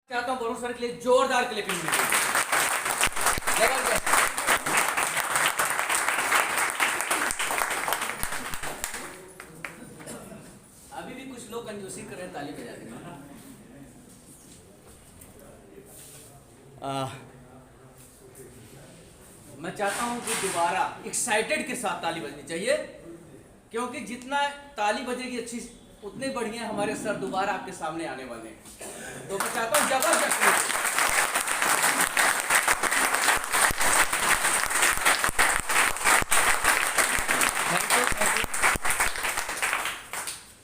चाहता हूं बोनस के लिए जोरदार क्लिपिंग जबरदस्त। अभी भी कुछ लोग कंजूसी कर रहे हैं ताली बजा के। मैं चाहता हूं कि दोबारा एक्साइटेड के साथ ताली बजनी चाहिए, क्योंकि जितना ताली बजेगी अच्छी उतने बढ़िया हमारे सर दोबारा आपके सामने आने वाले हैं। तो मैं चाहता हूं जबरदस्त।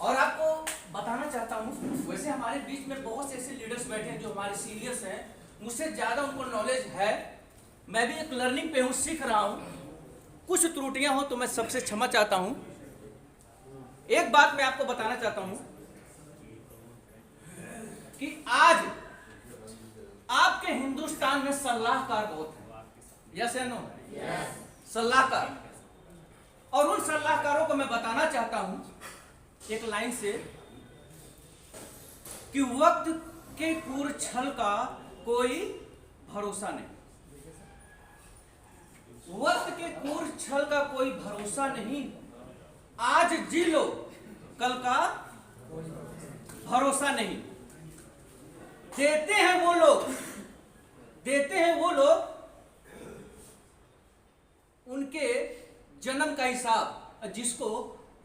और आपको बताना चाहता हूं, वैसे हमारे बीच में बहुत से ऐसे लीडर्स बैठे हैं जो हमारे सीनियर्स हैं, मुझसे ज्यादा उनको नॉलेज है। मैं भी एक लर्निंग पे हूं, सीख रहा हूं। कुछ त्रुटियां हो तो मैं सबसे क्षमा चाहता हूं। एक बात मैं आपको बताना चाहता हूं कि आज आपके हिंदुस्तान में सलाहकार बहुत है। यस या नो? सलाहकार। और उन सलाहकारों को मैं बताना चाहता हूं एक लाइन से कि वक्त के पूर्व छल का कोई भरोसा नहीं। वक्त के पूर्व छल का कोई भरोसा नहीं। आज जी लो, कल का भरोसा नहीं। देते हैं वो लोग उनके जन्म का हिसाब, जिसको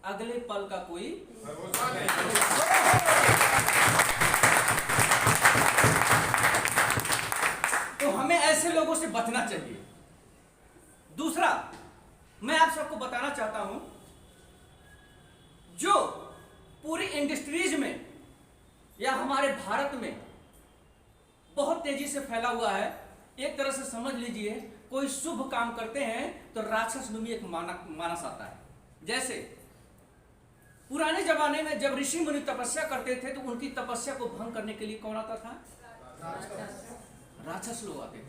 अगले पल का कोई भरोसा नहीं। तो हमें ऐसे लोगों से बचना चाहिए। दूसरा, मैं आप सबको बताना चाहता हूं, जो पूरी इंडस्ट्रीज में या हमारे भारत में बहुत तेजी से फैला हुआ है। एक तरह से समझ लीजिए, कोई शुभ काम करते हैं तो राक्षस नुमी एक मानस आता है। जैसे पुराने जमाने में जब ऋषि मुनि तपस्या करते थे तो उनकी तपस्या को भंग करने के लिए कौन आता था? राक्षस लोग आते थे।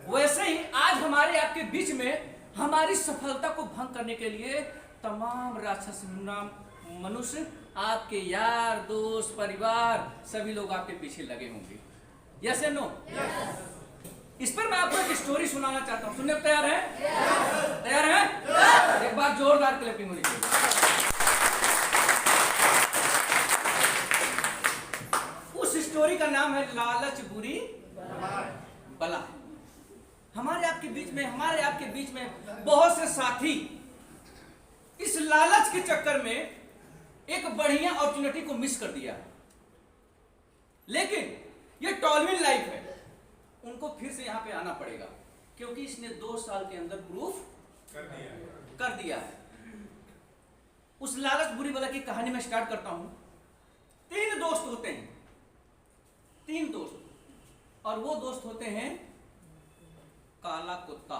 वैसे ही आज हमारे आपके बीच में हमारी सफलता को भंग करने के लिए तमाम राक्षस मनुष्य, आपके यार दोस्त परिवार सभी लोग आपके पीछे लगे होंगे। यस या नो? इस पर मैं आपको एक स्टोरी सुनाना चाहता हूं। सुनने को तैयार हैं? तैयार हैं? एक बार जोरदार क्लैपिंग होनी चाहिए। उस स्टोरी का नाम है लालच बुरी बला। हमारे आपके बीच में बहुत से साथी इस लालच के चक्कर में एक बढ़िया अपॉर्चुनिटी को मिस कर दिया। लेकिन ये टॉलविन लाइफ है, उनको फिर से यहां पे आना पड़ेगा, क्योंकि इसने 2 साल के अंदर प्रूफ कर दिया है। उस लालच बुरी बला की कहानी में स्टार्ट करता हूं। 3 दोस्त होते हैं, 3 दोस्त, और वो दोस्त होते हैं काला कुत्ता।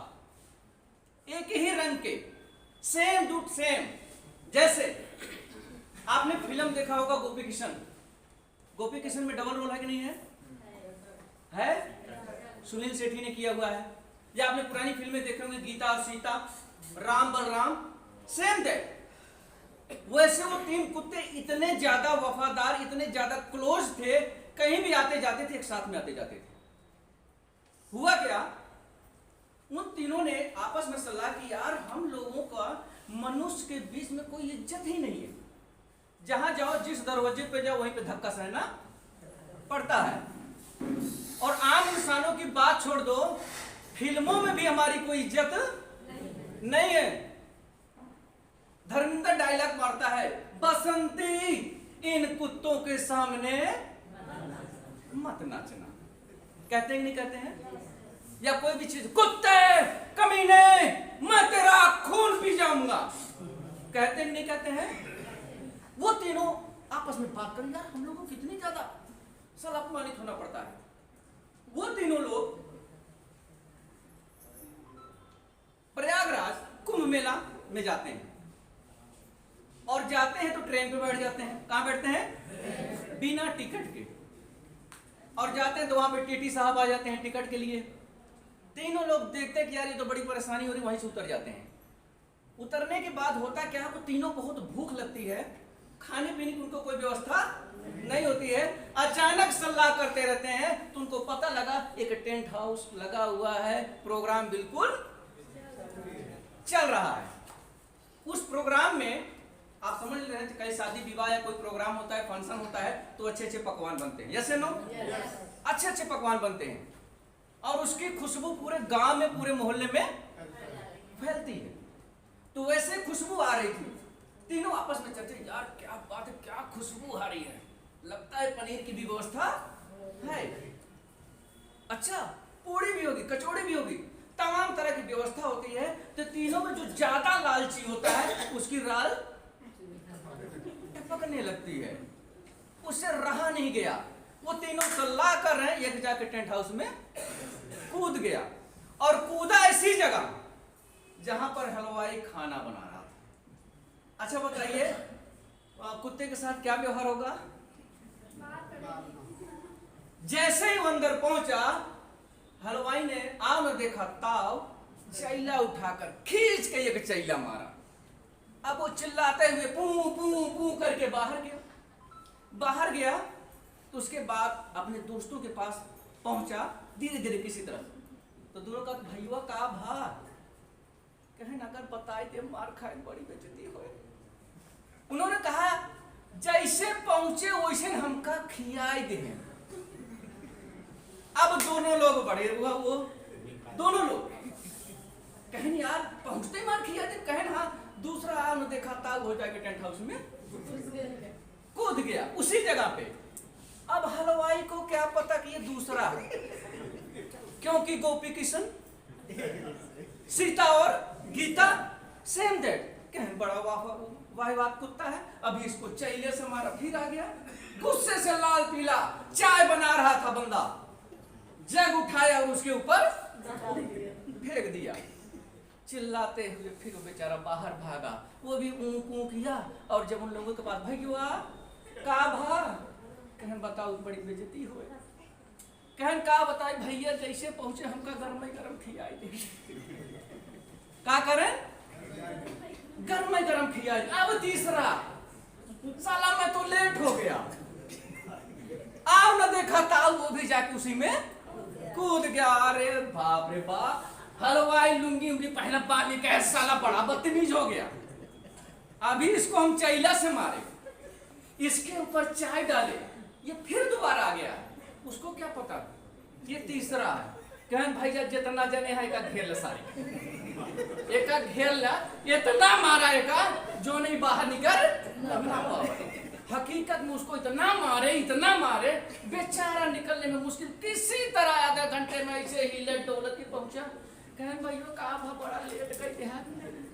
एक ही रंग के, सेम डू सेम। जैसे आपने फिल्म देखा होगा गोपी किशन। गोपी किशन में डबल रोल है कि नहीं है? सुनील शेट्टी ने किया हुआ है। या आपने पुरानी फिल्में देखे होंगे, गीता और सीता, राम बलराम, सेम दैट। वैसे वो 3 कुत्ते इतने ज्यादा वफादार, इतने ज्यादा क्लोज थे, कहीं भी आते जाते थे, एक साथ में आते जाते थे। हुआ क्या, उन तीनों ने आपस में सलाह की, यार हम लोगों का मनुष्य के बीच में कोई इज्जत ही नहीं है। जहां जाओ, जिस दरवाजे पे जाओ, वहीं पे धक्का सहना पड़ता है। और आम इंसानों की बात छोड़ दो, फिल्मों में भी हमारी कोई इज्जत नहीं है। धर्मेंद्र डायलॉग मारता है, बसंती इन कुत्तों के सामने मत नाचना। कहते हैं नहीं कहते हैं? या कोई भी चीज, कुत्ते कमीने मैं तेरा खून पी जाऊंगा, कहते नहीं कहते हैं? वो तीनों आपस में बात करें, यार हम लोगों को कितनी ज्यादा सल अपमानित होना पड़ता है। वो तीनों लोग प्रयागराज कुंभ मेला में जाते हैं, और जाते हैं तो ट्रेन पे बैठ जाते हैं। कहां बैठते हैं? बिना टिकट के। और जाते हैं तो वहां पे टीटी साहब आ जाते हैं टिकट के लिए। तीनों लोग देखते हैं कि यार ये तो बड़ी परेशानी हो रही, वहीं से उतर जाते हैं। उतरने के बाद होता क्या है, वो तीनों को बहुत भूख लगती है, खाने पीने की उनको कोई व्यवस्था नहीं होती है, अचानक सलाह करते रहते हैं तो उनको पता लगा एक टेंट हाउस लगा हुआ है, प्रोग्राम बिल्कुल चल रहा है। उस प्रोग्राम में आप समझ रहे हैं, कहीं शादी विवाह या कोई प्रोग्राम होता है, फंक्शन होता है, तो अच्छे अच्छे पकवान बनते हैं, यस नो, अच्छे अच्छे पकवान बनते हैं और उसकी खुशबू पूरे गांव में, पूरे मोहल्ले में फैलती है। तो वैसे खुशबू आ रही थी, तीनों आपस में चर्चा, यार क्या बात है, क्या खुशबू आ रही है, लगता है पनीर की भी व्यवस्था है, अच्छा पूड़ी भी होगी, कचौड़ी भी होगी, तमाम तरह की व्यवस्था होती है। तो तीनों में जो ज्यादा लालची होता है उसकी राल टपकने लगती है, उससे रहा नहीं गया, वो तीनों सलाह कर रहे हैं, एक जाके टेंट हाउस में कूद गया और कूदा ऐसी जगह जहां पर हलवाई खाना बना रहा था। अच्छा बताइए, कुत्ते के साथ क्या व्यवहार होगा? जैसे ही वो अंदर पहुंचा, हलवाई ने आव न देखा ताव, चैला उठाकर खींच के एक चैला मारा। अब वो चिल्लाते हुए पू पू पू करके बाहर गया तो उसके बाद अपने दोस्तों के पास पहुंचा धीरे धीरे किसी तरह। तो दोनों का भैया का भा कहे न कर बताए थे, मार खाए बड़ी बेइज्जती हो। उन्होंने कहा जैसे पहुंचे वैसे हमका खियाई दे। अब दोनों लोग बड़े हुआ, वो दोनों लोग कहन यार पहुंचते मार खिया दे, कहन हाँ। दूसरा आम देखा ताब हो जाके टेंट हाउस में कूद गया उसी जगह पे। अब हलवाई को क्या पता कि ये दूसरा है, क्योंकि गोपी किशन, सीता और गीता सेम दैट। कहन बड़ा वाहवाद कुत्ता है, अभी इसको चैले से मारा, फिर आ गया गुस्से से लाल पीला। चाय बना रहा था बंदा, जग उठाया और उसके ऊपर फेंक दिया। चिल्लाते हुए फिर वो बेचारा बाहर भागा, वो भी ऊं ऊं किया। और जब उन लोगों के पास भैया का भा, कहन बताओ बड़ी बेइज्जती हुए। कहन का बताए भैया जैसे पहुंचे हमका गरम गरम खियाई दे। का करें? गरम खियाई। अब तीसरा साला मैं तो लेट हो गया, आओ न देखा था, वो भी जाके उसी में कूद गया। अरे बाप रे बाप, हलवाई लुंगी उंगी पहला पानी का साला बड़ा बदतमीज हो गया। अभी इसको हम चैला से मारे, इसके ऊपर चाय डाले, ये फिर दोबारा आ गया। उसको क्या पता ये तीसरा है। कहन भैया जितना जने है एक घेर सारे, एक घेर ला, इतना मारा एक जो नहीं बाहर निकल। हकीकत में उसको इतना मारे बेचारा निकलने में मुश्किल, किसी तरह आधा घंटे में ऐसे ही लेट दौलत की पहुंचा। कहन भैया का बड़ा लेट कहते हैं।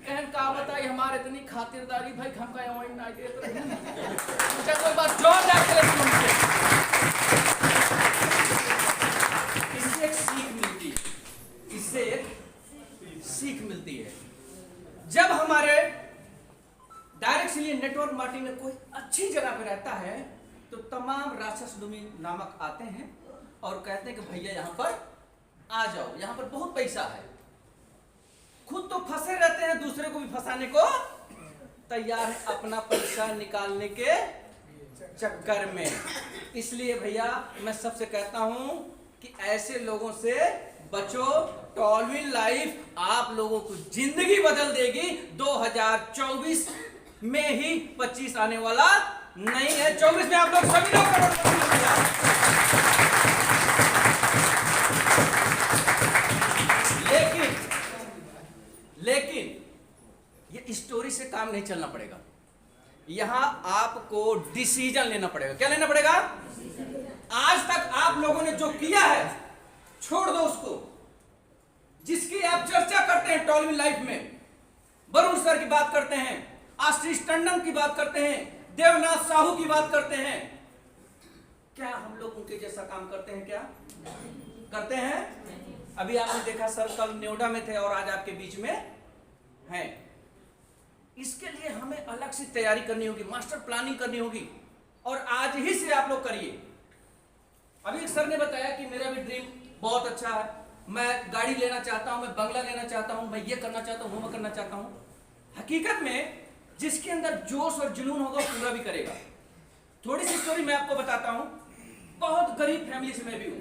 कहन का बताई हमारे इतनी खातिरदारी भाई, हम का वही ना देते रहे। कोई बात जो इससे एक सीख मिलती है, इससे एक सीख मिलती है। जब हमारे डायरेक्टली नेटवर्क मार्केटिंग में कोई अच्छी जगह पे रहता है तो तमाम राक्षस नामक आते हैं और कहते हैं कि भैया यहाँ पर आ जाओ, यहाँ पर बहुत पैसा है। खुद तो फंसे रहते हैं, दूसरे को भी फंसाने को तैयार है अपना पैसा निकालने के चक्कर में। इसलिए भैया मैं सबसे कहता हूं कि ऐसे लोगों से बचो। टॉलविन लाइफ आप लोगों को जिंदगी बदल देगी। 2024 में ही 25 आने वाला नहीं है। 24 में आप लोग सभी लोग लेकिन ये स्टोरी से काम नहीं चलना पड़ेगा। यहां आपको डिसीजन लेना पड़ेगा। क्या लेना पड़ेगा? आज तक आप लोगों ने जो किया है छोड़ दो उसको। जिसकी आप चर्चा करते हैं टॉलविन लाइफ में, वरुण सर की बात करते हैं, आशीष टंडन की बात करते हैं, देवनाथ साहू की बात करते हैं, क्या हम लोग उनके जैसा काम करते हैं? क्या करते हैं? अभी आपने देखा सर कल नोएडा में थे और आज आपके बीच में हैं। इसके लिए हमें अलग से तैयारी करनी होगी, मास्टर प्लानिंग करनी होगी और आज ही से आप लोग करिए। अभी एक सर ने बताया कि मेरा भी ड्रीम बहुत अच्छा है, मैं गाड़ी लेना चाहता हूं, मैं बंगला लेना चाहता हूं, मैं ये करना चाहता हूं, वो मैं करना चाहता हूं। हकीकत में जिसके अंदर जोश और जुनून होगा पूरा भी करेगा। थोड़ी सी स्टोरी मैं आपको बताता हूं। बहुत गरीब फैमिली से मैं भी हूं,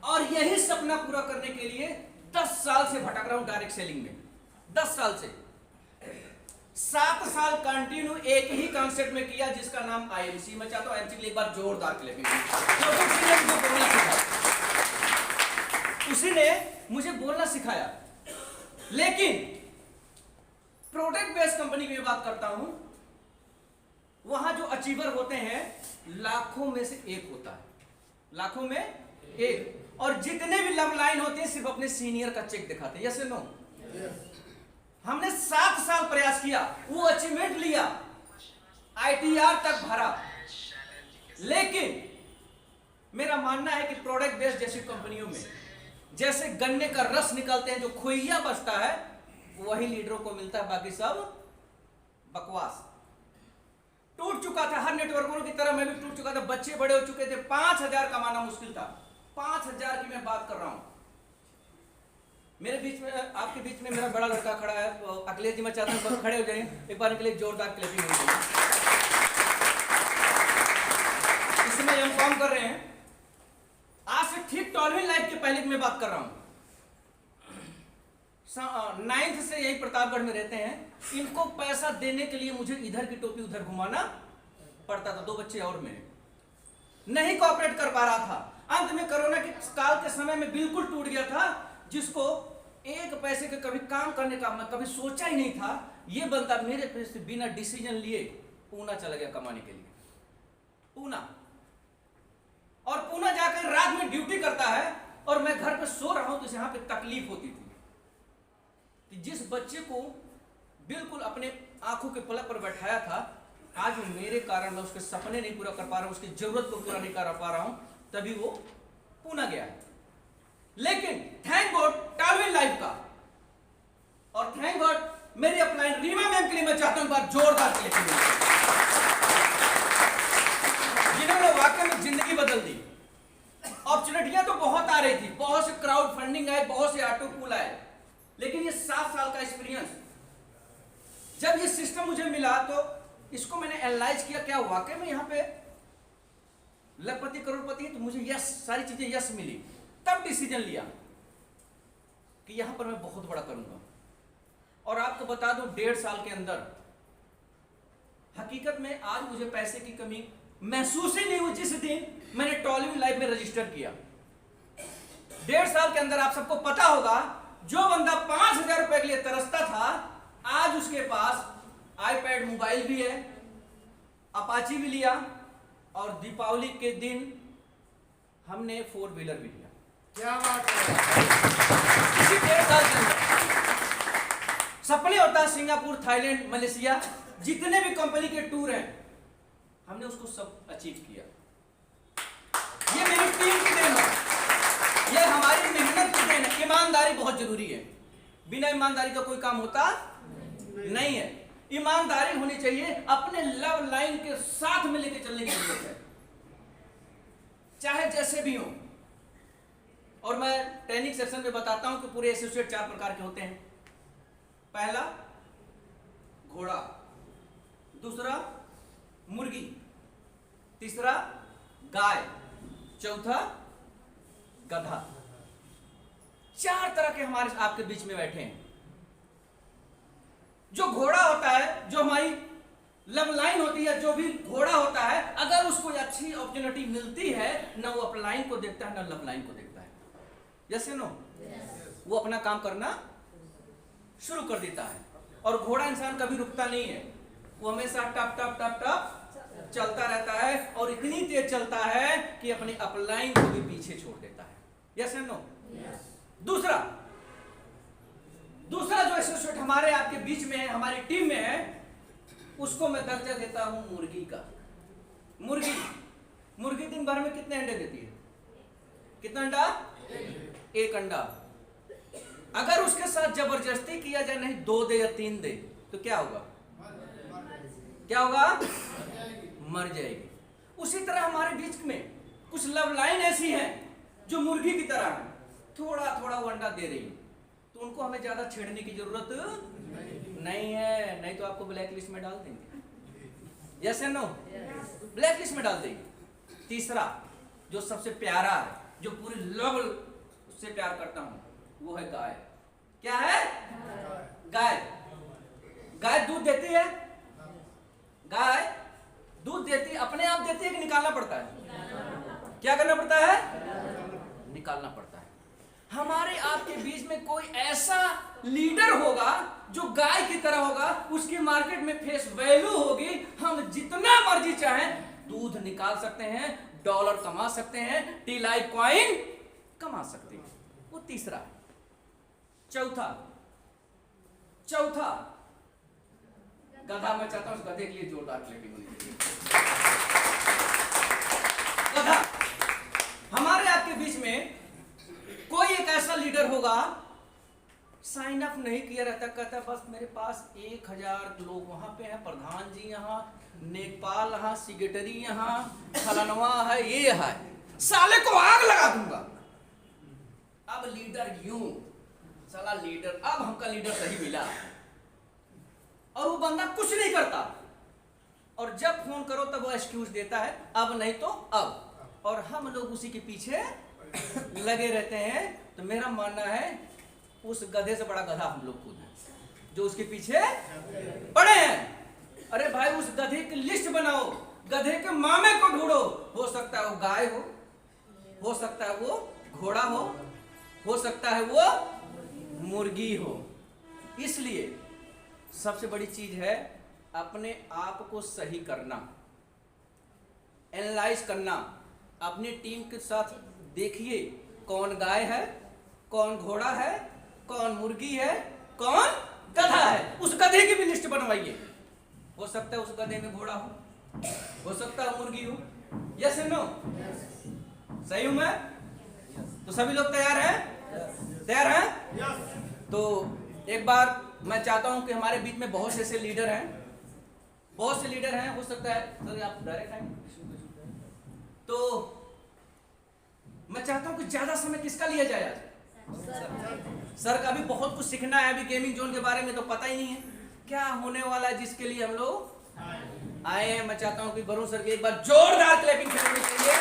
और यही सपना पूरा करने के लिए 10 साल से भटक रहा हूं डायरेक्ट सेलिंग में। 10 साल से 7 साल कंटिन्यू एक ही कॉन्सेप्ट में किया, जिसका नाम आईएमसी। मैं चाहता हूं आईएमसी के लिए एक बार जोरदार क्लैपिंग। उसी ने मुझे बोलना सिखाया। लेकिन प्रोडक्ट बेस्ड कंपनी की बात करता हूं, वहां जो अचीवर होते हैं लाखों में से एक होता है, लाखों में एक। और जितने भी लव लाइन होते हैं सिर्फ अपने सीनियर का चेक दिखाते हैं। Yes no? हमने 7 साल प्रयास किया, वो अचीवमेंट लिया, आईटीआर तक भरा। लेकिन मेरा मानना है कि प्रोडक्ट बेस्ड जैसी कंपनियों में जैसे गन्ने का रस निकालते हैं, जो खोइया बचता है वही लीडरों को मिलता है, बाकी सब बकवास। टूट चुका था हर नेटवर्करों की तरह, मैं भी टूट चुका था। बच्चे बड़े हो चुके थे, 5,000 कमाना मुश्किल था। 5,000 की मैं बात कर रहा हूं। मेरे बीच में, आपके बीच में मेरा बड़ा लड़का खड़ा है, अखिलेश जी, मैं चाहता हूं खड़े हो जाइए, एक बार के लिए जोरदार क्लैपिंग हो जाए। इसमें हम काम कर रहे हैं आज से ठीक 12वीं लाइफ के पहले की मैं बात कर रहा हूं। 9th से यही प्रतापगढ़ में रहते हैं। इनको पैसा देने के लिए मुझे इधर की टोपी उधर घुमाना पड़ता था। 2 बच्चे और मेरे, नहीं कोऑपरेट कर पा रहा था। अंत में कोरोना के काल के समय में बिल्कुल टूट गया था। जिसको 1 पैसे के कभी काम करने का मैं कभी सोचा ही नहीं था, ये बंदा मेरे पे से बिना डिसीजन लिए पूना चला गया कमाने के लिए। पूना, और पूना जाकर रात में ड्यूटी करता है, और मैं घर पे सो रहा हूं तो यहां पे तकलीफ होती थी कि जिस बच्चे को बिल्कुल अपने आंखों के पलक पर बैठाया था, आज मेरे कारण मैं उसके सपने नहीं पूरा कर पा रहा हूं, उसकी जरूरत को पूरा नहीं कर पा रहा हूं, तभी वो पूना गया है। लेकिन थैंक गॉड 12वीं लाइफ का, और थैंक गॉड मेरी अपलाइन रीमा मैम के लिए मैं चाहता हूं एक बार जोरदार क्लैपिंग, जिन्होंने वाकई में जिंदगी बदल दी। अपॉर्चुनिटियां तो बहुत आ रही थी, बहुत से क्राउड फंडिंग आए, बहुत से ऑटो पूल आए, लेकिन ये 7 साल का एक्सपीरियंस, जब ये सिस्टम मुझे मिला तो इसको मैंने एनालाइज किया, क्या वाकई में यहाँ पे लखपति करोड़पति, तो मुझे यस, सारी चीजें यस मिली। तब डिसीजन लिया कि यहां पर मैं बहुत बड़ा करूंगा। और आपको बता दूं 1.5 साल के अंदर हकीकत में आज मुझे पैसे की कमी महसूस ही नहीं हुई जिस दिन मैंने 12वीं लाइफ में रजिस्टर किया। 1.5 साल के अंदर आप सबको पता होगा, जो बंदा 5,000 रुपए के लिए तरसता था, आज उसके पास आईपैड मोबाइल भी है, अपाची भी लिया, और दीपावली के दिन हमने 4 व्हीलर भी लिया। क्या बात है। इसी 1.5 साल के अंदर सपने होता है सिंगापुर, थाईलैंड, मलेशिया, जितने भी कंपनी के टूर हैं, हमने उसको सब अचीव किया। ये मेरी टीम की देन है, ये हमारी मेहनत की देन है। ईमानदारी बहुत जरूरी है, बिना ईमानदारी का कोई काम होता नहीं है। ईमानदारी होनी चाहिए, अपने लव लाइन के साथ में लेके चलने की जरूरत है, चाहे जैसे भी हो। और मैं ट्रेनिंग सेक्शन में बताता हूं कि पूरे एसोसिएट 4 प्रकार के होते हैं। पहला घोड़ा, दूसरा मुर्गी, तीसरा गाय, चौथा गधा। 4 तरह के हमारे आपके बीच में बैठे हैं। जो घोड़ा होता है, जो हमारी लव लाइन होती है, जो भी घोड़ा होता है, अगर उसको अच्छी अपॉर्चुनिटी मिलती है, ना वो अपलाइन को देखता है ना लव लाइन को देखता है। Yes no? वो अपना काम करना शुरू कर देता है। और घोड़ा इंसान कभी रुकता नहीं है, वो हमेशा टप टप टप टप चलता रहता है, और इतनी तेज चलता है कि अपनी अपलाइन को भी पीछे छोड़ देता है। Yes no? दूसरा जो एसोसिएट हमारे आपके बीच में है, हमारी टीम में है, उसको मैं दर्जा देता हूं मुर्गी का। मुर्गी दिन भर में कितने अंडे देती है? कितना अंडा? 1 अंडा। अगर उसके साथ जबरदस्ती किया जाए, नहीं 2 दे या 3 दे, तो क्या होगा? मर जाएगी। उसी तरह हमारे बीच में कुछ लव लाइन ऐसी हैं जो मुर्गी की तरह है, थोड़ा थोड़ा वो अंडा दे रही है, तो उनको हमें ज्यादा छेड़ने की जरूरत नहीं है, नहीं तो आपको ब्लैक लिस्ट में डाल देंगे। Yes and no? Black list में डाल देगी। तीसरा जो सबसे प्यारा है, जो पूरी लव उससे प्यार करता हूं, वो है गाय। क्या है? गाय। गाय दूध देती है? गाय दूध देती है, अपने आप देती है कि निकालना पड़ता है? क्या करना पड़ता है? निकालना पड़ता है। हमारे आपके बीच में कोई ऐसा लीडर होगा जो गाय की तरह होगा, उसकी मार्केट में फेस वैल्यू होगी, हम जितना मर्जी चाहें दूध निकाल सकते हैं, डॉलर कमा सकते हैं, टी-लाई कॉइन कमा सकते हैं। वो तीसरा है। चौथा गधा। मैं चाहता हूं उस गधे के लिए जोरदार क्लैपिंग होनी चाहिए। गधा। हमारे आपके बीच में कोई एक ऐसा लीडर होगा, साइन अप नहीं किया रहता, कहता बस मेरे पास 1000 लोग वहां पे हैं, प्रधान जी यहाँ, नेपाल यहाँ, सेक्रेटरी यहाँ, फलानवा है, ये है, साले को आग लगा दूंगा। अब लीडर यूं, साला लीडर, अब हमका लीडर सही मिला, और वो बंदा कुछ नहीं करता, और जब फोन करो तब वो एक्सक्यूज देता है, अब नहीं तो अब, और हम लोग उसी के पीछे लगे रहते हैं। तो मेरा मानना है उस गधे से बड़ा गधा हम लोग खुद हैं, जो उसके पीछे पड़े हैं। अरे भाई उस गधे की लिस्ट बनाओ, गधे के मामे को ढूंढो। हो सकता है वो गाय हो सकता है वो घोड़ा हो सकता है वो मुर्गी हो। इसलिए सबसे बड़ी चीज है अपने आप को सही करना, एनालाइज करना। अपनी टीम के साथ देखिए कौन गाय है, कौन घोड़ा है, कौन मुर्गी है, कौन गधा है। उस गधे की भी लिस्ट बनवाइए। हो सकता है उस गधे में घोड़ा हो सकता है मुर्गी हो। Yes and no? सही हूं मैं? तो सभी लोग तैयार हैं? तैयार हैं? तो एक बार मैं चाहता हूं कि हमारे बीच में बहुत से ऐसे लीडर हैं, हो सकता है सर आप डायरेक्ट आएंगे, तो मैं चाहता हूं कि ज्यादा समय किसका लिया जाए आज? सर का भी बहुत कुछ सीखना है, अभी गेमिंग जोन के बारे में तो पता ही नहीं है क्या होने वाला है, जिसके लिए हम लोग आए हैं। मैं चाहता हूं कि वरुण सर की एक बार जोरदार क्लैपिंग करनी चाहिए।